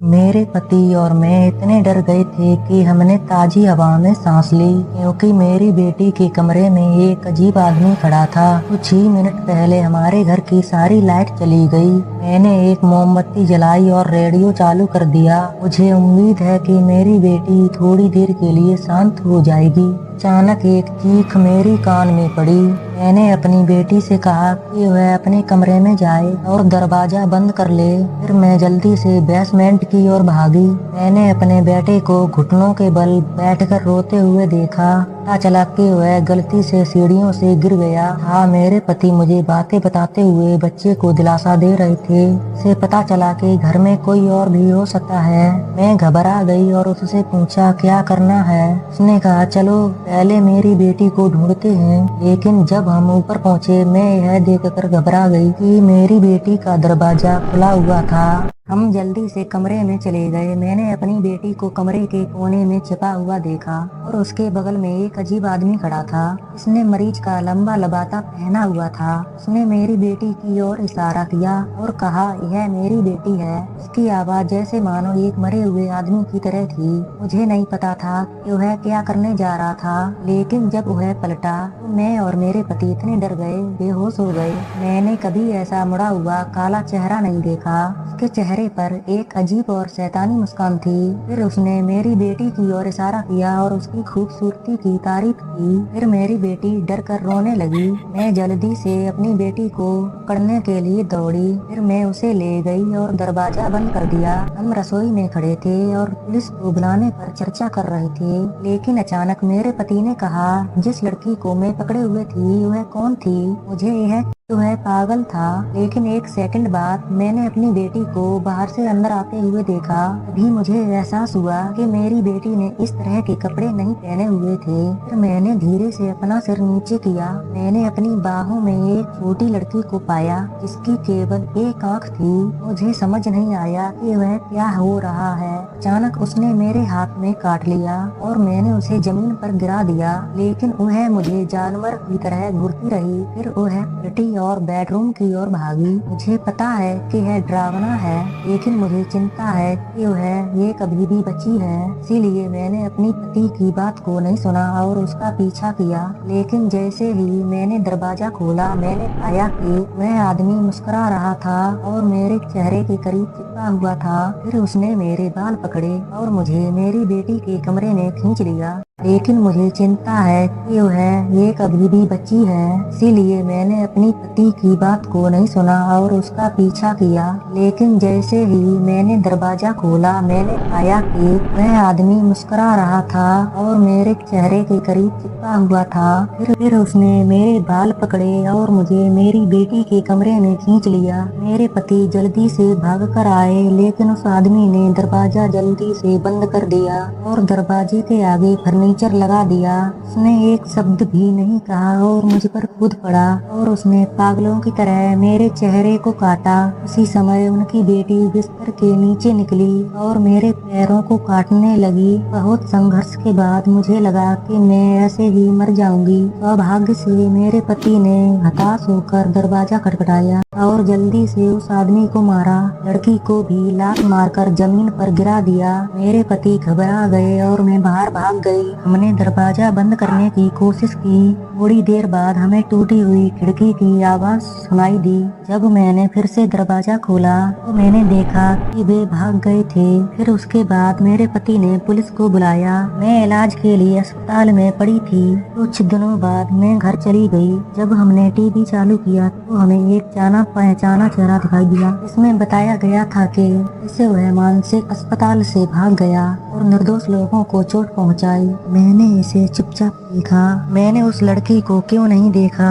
मेरे पति और मैं इतने डर गए थे कि हमने ताजी हवा में सांस ली, क्योंकि मेरी बेटी के कमरे में एक अजीब आदमी खड़ा था। कुछ ही मिनट पहले हमारे घर की सारी लाइट चली गई। मैंने एक मोमबत्ती जलाई और रेडियो चालू कर दिया। मुझे उम्मीद है कि मेरी बेटी थोड़ी देर के लिए शांत हो जाएगी। अचानक एक चीख मेरी कान में पड़ी। मैंने अपनी बेटी से कहा कि वह अपने कमरे में जाए और दरवाजा बंद कर ले। फिर मैं जल्दी से बेसमेंट की ओर भागी। मैंने अपने बेटे को घुटनों के बल बैठकर रोते हुए देखा। पता चला कि वह गलती से सीढ़ियों से गिर गया था। मेरे पति मुझे बातें बताते हुए बच्चे को दिलासा दे रहे थे। उसे पता चला कि घर में कोई और भी हो सकता है। मैं घबरा गई और उससे पूछा क्या करना है। उसने कहा चलो पहले मेरी बेटी को ढूंढते हैं। लेकिन जब हम ऊपर पहुँचे, मैं यह देखकर घबरा गई कि मेरी बेटी का दरवाजा खुला हुआ था। हम जल्दी से कमरे में चले गए। मैंने अपनी बेटी को कमरे के कोने में छिपा हुआ देखा और उसके बगल में एक अजीब आदमी खड़ा था। इसने मरीज का लंबा लबाता पहना हुआ था। उसने मेरी बेटी की ओर इशारा किया और कहा यह मेरी बेटी है। उसकी आवाज जैसे मानो एक मरे हुए आदमी की तरह थी। मुझे नहीं पता था कि वह क्या करने जा रहा था, लेकिन जब वह पलटा तो मैं और मेरे पति इतने डर गए, बेहोश हो गए। मैंने कभी ऐसा मुड़ा हुआ काला चेहरा नहीं देखा। उसके चेहरे पर एक अजीब और शैतानी मुस्कान थी। फिर उसने मेरी बेटी की ओर इशारा किया और उसकी खूबसूरती की तारीफ की। फिर मेरी बेटी डर कर रोने लगी। मैं जल्दी से अपनी बेटी को पकड़ने के लिए दौड़ी। फिर मैं उसे ले गई और दरवाजा बंद कर दिया। हम रसोई में खड़े थे और पुलिस को बुलाने पर चर्चा कर रहे थे। लेकिन अचानक मेरे पति ने कहा जिस लड़की को मैं पकड़े हुए थी वह कौन थी। मुझे यह वह पागल था। लेकिन एक सेकंड बाद मैंने अपनी बेटी को बाहर से अंदर आते हुए देखा। तभी मुझे एहसास हुआ कि मेरी बेटी ने इस तरह के कपड़े नहीं पहने हुए थे। फिर मैंने धीरे से अपना सिर नीचे किया। मैंने अपनी बाहों में एक छोटी लड़की को पाया जिसकी केवल एक आंख थी। मुझे समझ नहीं आया कि वह क्या हो रहा है। अचानक उसने मेरे हाथ में काट लिया और मैंने उसे जमीन पर गिरा दिया। लेकिन वह मुझे जानवर की तरह घूरती रही। फिर वह बेटी और बेडरूम की ओर भागी। मुझे पता है कि यह डरावना है, लेकिन मुझे चिंता है कि वह ये कभी भी बची है। इसीलिए मैंने अपनी पति की बात को नहीं सुना और उसका पीछा किया। लेकिन जैसे ही मैंने दरवाजा खोला, मैंने पाया कि वह आदमी मुस्कुरा रहा था और मेरे चेहरे के करीब चिपका हुआ था। फिर उसने मेरे बाल पकड़े और मुझे मेरी बेटी के कमरे में खींच लिया। लेकिन मुझे चिंता है कि वह ये कभी भी बची है। इसीलिए मैंने अपनी पति की बात को नहीं सुना और उसका पीछा किया। लेकिन जैसे ही मैंने दरवाजा खोला, मैंने पाया कि वह आदमी मुस्कुरा रहा था और मेरे चेहरे के करीब चिपका हुआ था। फिर उसने मेरे बाल पकड़े और मुझे मेरी बेटी के कमरे में खींच लिया। मेरे पति जल्दी से भाग कर आए, लेकिन उस आदमी ने दरवाजा जल्दी से बंद कर दिया और दरवाजे के आगे फर्नीचर लगा दिया। उसने एक शब्द भी नहीं कहा और मुझ पर कूद पड़ा और उसने पागलों की तरह मेरे चेहरे को काटा। उसी समय उनकी बेटी बिस्तर के नीचे निकली और मेरे पैरों को काटने लगी। बहुत संघर्ष के बाद मुझे लगा कि मैं ऐसे ही मर जाऊंगी। सौभाग्य से मेरे पति ने हताश होकर दरवाजा खटखटाया और जल्दी से उस आदमी को मारा। लड़की को भी लात मारकर जमीन पर गिरा दिया। मेरे पति घबरा गए और मैं बाहर भाग गई। हमने दरवाजा बंद करने की कोशिश की। थोड़ी देर बाद हमें टूटी हुई खिड़की की आवाज सुनाई दी। जब मैंने फिर से दरवाजा खोला तो मैंने देखा कि वे भाग गए थे। फिर उसके बाद मेरे पति ने पुलिस को बुलाया। मैं इलाज के लिए अस्पताल में पड़ी थी। कुछ दिनों बाद मैं घर चली गई। जब हमने टीवी चालू किया तो हमें एक जाना पहचाना चेहरा दिखाई दिया। इसमें बताया गया था कि इसे वह मानसिक अस्पताल से भाग गया और निर्दोष लोगों को चोट पहुंचाई। मैंने इसे चुपचाप देखा। मैंने उस लड़की को क्यों नहीं देखा।